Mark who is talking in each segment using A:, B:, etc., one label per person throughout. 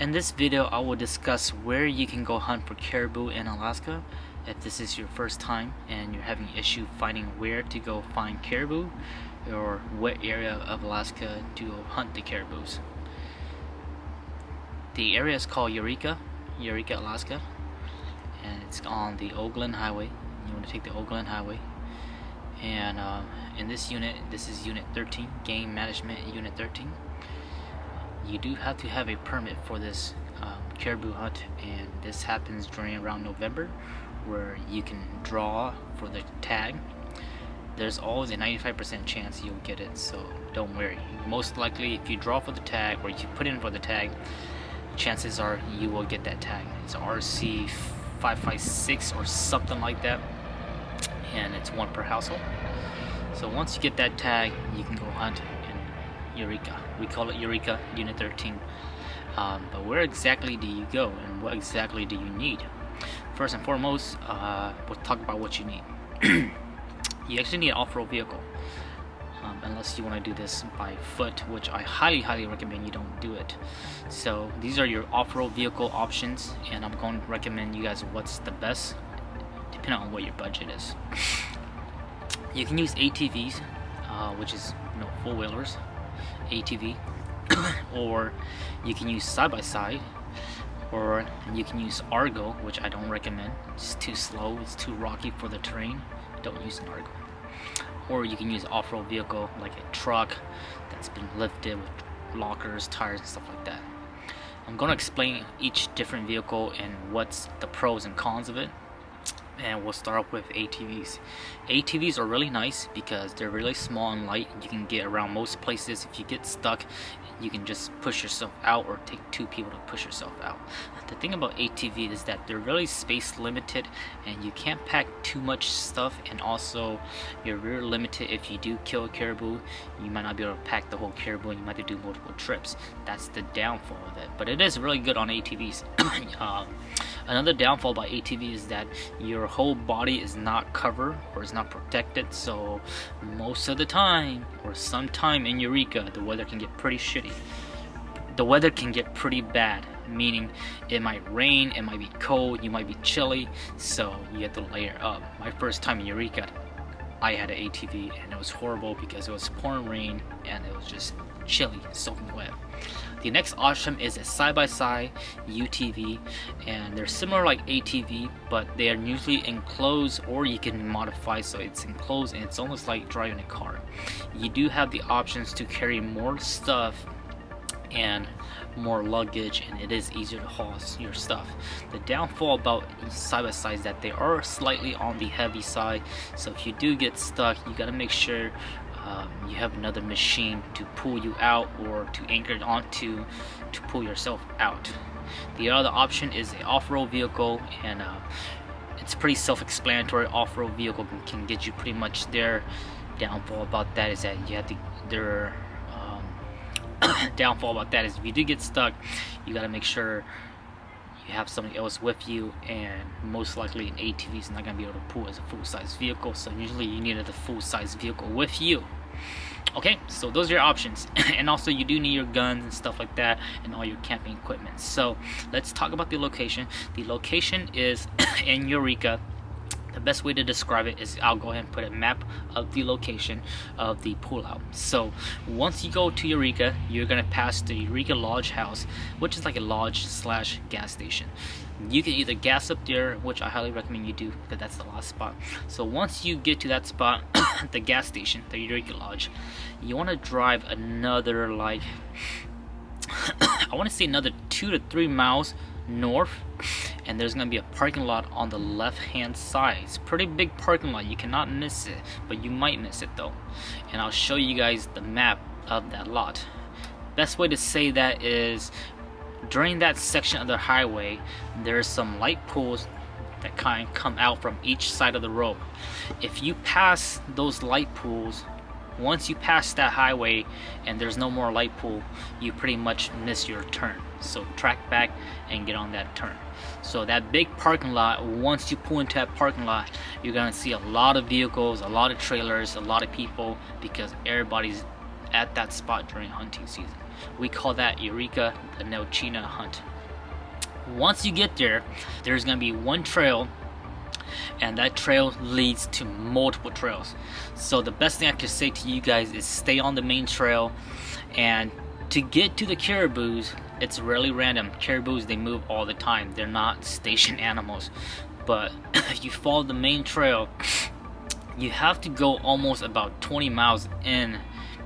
A: In this video, I will discuss where you can go hunt for caribou in Alaska. If this is your first time and you're having issue finding where to go find caribou, or what area of Alaska to go hunt the caribous. The area is called Eureka, Alaska, and it's on the Oakland Highway. You want to take the Oakland Highway, and in this unit, this is Unit 13, Game Management Unit 13. You do have to have a permit for this caribou hunt, and this happens during around November, where you can draw for the tag. There's always a 95% chance you'll get it, so don't worry. Most likely, if you draw for the tag or you put in for the tag, chances are you will get that tag. It's RC 556 or something like that, and it's one per household. So once you get that tag, you can go hunt in Eureka. We call it Eureka Unit 13. But where exactly do you go, and what exactly do you need? First and foremost, we'll talk about what you need. You actually need an off-road vehicle, unless you want to do this by foot, which I highly recommend you don't do it. So these are your off-road vehicle options, and I'm going to recommend you guys what's the best depending on what your budget is. You can use ATVs, which is four-wheelers, ATV, or you can use side-by-side, or you can use Argo, which I don't recommend. It's too slow, it's too rocky for the terrain. Don't use an Argo. Or you can use an off-road vehicle like a truck that's been lifted with lockers, tires, and stuff like that. I'm going to explain each different vehicle and what's the pros and cons of it. And we'll start off with ATVs. ATVs are really nice because they're really small and light. You can get around most places. If you get stuck, you can just push yourself out, or take two people to push yourself out. The thing about ATV is that they're really space limited, and you can't pack too much stuff, and also you're really limited. If you do kill a caribou, you might not be able to pack the whole caribou, and you might have to do multiple trips. That's the downfall of it, but it is really good on ATVs. Another downfall by ATV is that your whole body is not covered or is not protected, so most of the time, or sometime in Eureka, the weather can get pretty shitty. The weather can get pretty bad, meaning it might rain, it might be cold, you might be chilly, so you have to layer up. My first time in Eureka, I had an ATV, and it was horrible because it was pouring rain and it was just chilly, soaking wet. The next option is a side-by-side UTV, and they're similar like ATV, but they are usually enclosed, or you can modify so it's enclosed, and it's almost like driving a car. You do have the options to carry more stuff and more luggage, and it is easier to haul your stuff. The downfall about side-by-side is that they are slightly on the heavy side, so if you do get stuck, you got to make sure you have another machine to pull you out, or to anchor it onto to pull yourself out. The other option is an off-road vehicle, and it's pretty self-explanatory. Off-road vehicle can get you pretty much there. Downfall about that is that you have to downfall about that is if you do get stuck, you got to make sure you have somebody else with you, and most likely an ATV is not going to be able to pull as a full-size vehicle, so usually you need a full-size vehicle with you. Okay, so those are your options. And also you do need your guns and stuff like that, and all your camping equipment. So let's talk about the location. The location is in Eureka. The best way to describe it is I'll go ahead and put a map of the location of the pullout. So once you go to Eureka, you're going to pass the Eureka Lodge House, which is like a lodge slash gas station. You can either gas up there, which I highly recommend you do, because that's the last spot. So once you get to that spot, the gas station, the Eureka Lodge, you want to drive another, like, I want to say another 2 to 3 miles north, and there's going to be a parking lot on the left hand side. It's a pretty big parking lot, you cannot miss it, but you might miss it though, and I'll show you guys the map of that lot. Best way to say that is during that section of the highway, there's some light poles that kind of come out from each side of the road. If you pass those light poles, once you pass that highway and there's no more light pole, you pretty much miss your turn. So track back and get on that turn. So that big parking lot, once you pull into that parking lot, you're gonna see a lot of vehicles, a lot of trailers, a lot of people, because everybody's at that spot during hunting season. We call that Eureka, the NuttyNu hunt. Once you get there, there's gonna be one trail, and that trail leads to multiple trails. So the best thing I could say to you guys is stay on the main trail. And to get to the caribous, it's really random. Caribous, they move all the time. They're not station animals. But if you follow the main trail, you have to go almost about 20 miles in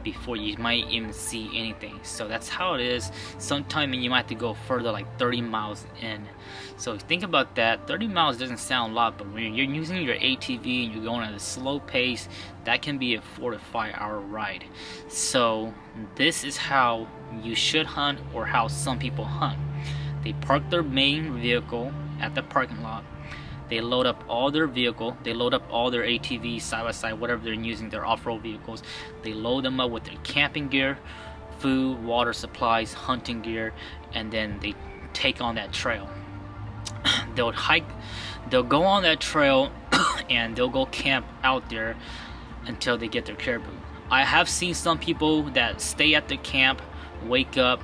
A: before you might even see anything. So that's how it is. Sometimes you might have to go further, like 30 miles in. So think about that. 30 miles doesn't sound a lot, but when you're using your ATV and you're going at a slow pace, that can be a 4 to 5 hour ride. So this is how you should hunt, or how some people hunt. They park their main vehicle at the parking lot. They load up all their vehicle. They load up all their ATVs, side by side, whatever they're using, their off-road vehicles. They load them up with their camping gear, food, water supplies, hunting gear, and then they take on that trail. They'll go on that trail, and they'll go camp out there until they get their caribou. I have seen some people that stay at the camp, wake up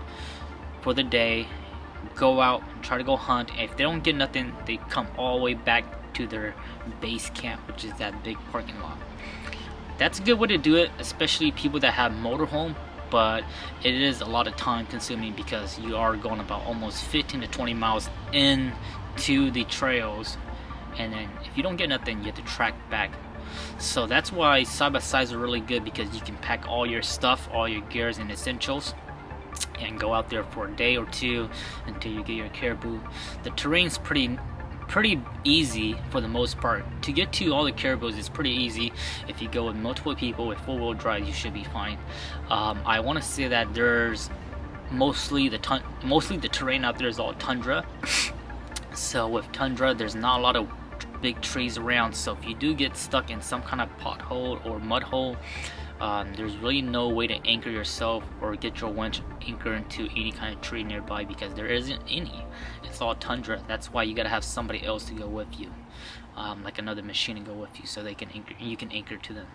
A: for the day, go out and try to go hunt, and if they don't get nothing, they come all the way back to their base camp, which is that big parking lot. That's a good way to do it, especially people that have motorhome, but it is a lot of time consuming because you are going about almost 15 to 20 miles into the trails, and then if you don't get nothing, you have to track back. So that's why side by sides are really good, because you can pack all your stuff, all your gears and essentials, and go out there for a day or two until you get your caribou. The terrain's pretty easy for the most part. To get to all the caribous is pretty easy. If you go with multiple people with four-wheel drive, you should be fine. I want to say that there's mostly the terrain out there is all tundra. So with tundra, there's not a lot of big trees around. So if you do get stuck in some kind of pothole or mud hole, there's really no way to anchor yourself or get your winch anchor into any kind of tree nearby, because there isn't any. It's all tundra. That's why you gotta have somebody else to go with you, like another machine to go with you, so they can anchor. You can anchor to them.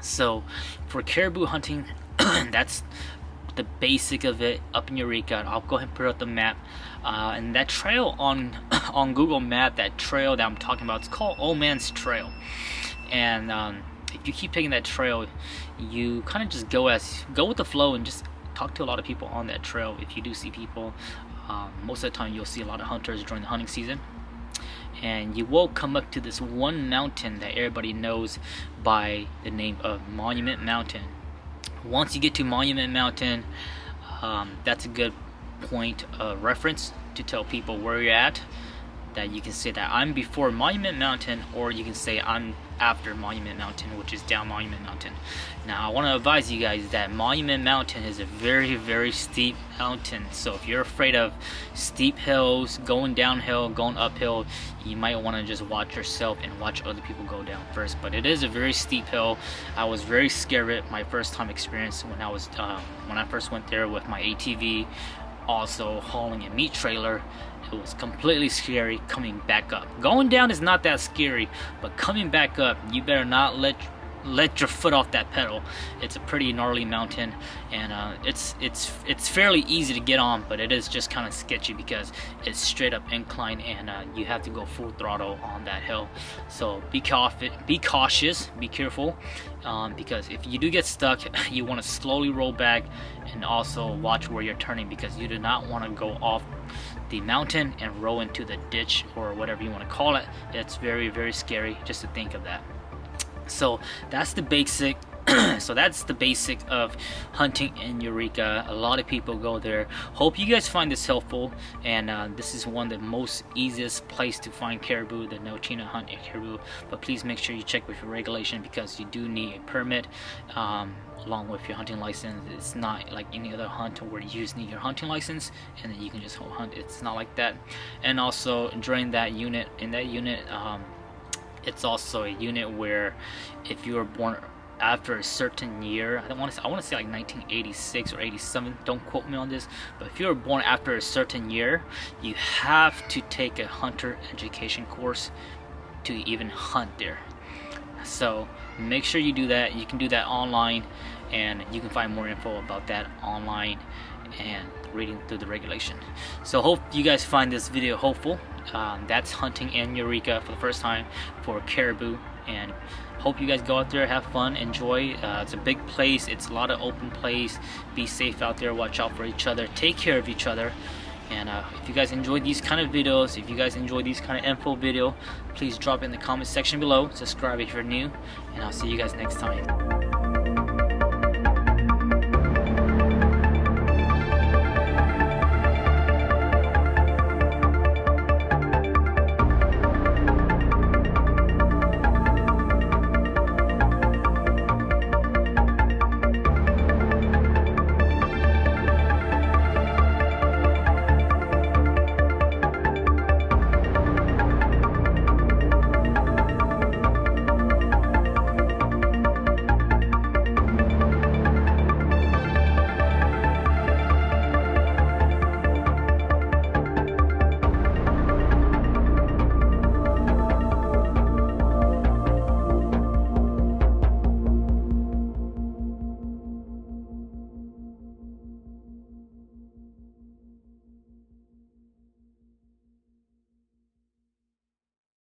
A: So for caribou hunting, that's the basic of it up in Eureka. I'll go ahead and put up the map, and that trail on Google Map, that trail that I'm talking about, it's called Old Man's Trail. And if you keep taking that trail, you kind of just go with the flow and just talk to a lot of people on that trail. If you do see people, most of the time you'll see a lot of hunters during the hunting season. And you will come up to this one mountain that everybody knows by the name of Monument Mountain. Once you get to Monument Mountain, that's a good point of reference to tell people where you're at. That you can say that I'm before Monument Mountain, or you can say I'm after Monument Mountain, which is down Monument Mountain. Now I want to advise you guys that Monument Mountain is a very, very steep mountain. So if you're afraid of steep hills, going downhill, going uphill, you might want to just watch yourself and watch other people go down first. But it is a very steep hill. I was very scared of it my first time experience when I first went there with my ATV, also hauling a meat trailer. It was completely scary coming back up. Going down is not that scary, but coming back up, you better not let your foot off that pedal. It's a pretty gnarly mountain, and it's fairly easy to get on, but it is just kind of sketchy because it's straight up incline, and you have to go full throttle on that hill. So be cautious, be careful, because if you do get stuck, you want to slowly roll back, and also watch where you're turning, because you do not want to go off the mountain and roll into the ditch or whatever you want to call it. It's very, very scary just to think of that. So that's the basic. So that's the basic of hunting in Eureka. A lot of people go there. Hope you guys find this helpful, and this is one of the most easiest place to find caribou, the NuttyNu hunt in caribou. But please make sure you check with your regulation, because you do need a permit along with your hunting license. It's not like any other hunt where you just need your hunting license and then you can just hunt. It's not like that. And also during that unit, it's also a unit where if you were born after a certain year, I want to say like 1986 or 87, don't quote me on this, but if you were born after a certain year, you have to take a hunter education course to even hunt there. So make sure you do that. You can do that online, and you can find more info about that online and reading through the regulation. So hope you guys find this video helpful. That's hunting in Eureka for the first time for caribou, and hope you guys go out there, have fun, enjoy. It's a big place, it's a lot of open place. Be safe out there, watch out for each other, take care of each other. And if you guys enjoy these kind of videos, if you guys enjoy these kind of info video, please drop it in the comment section below. Subscribe if you're new, and I'll see you guys next time.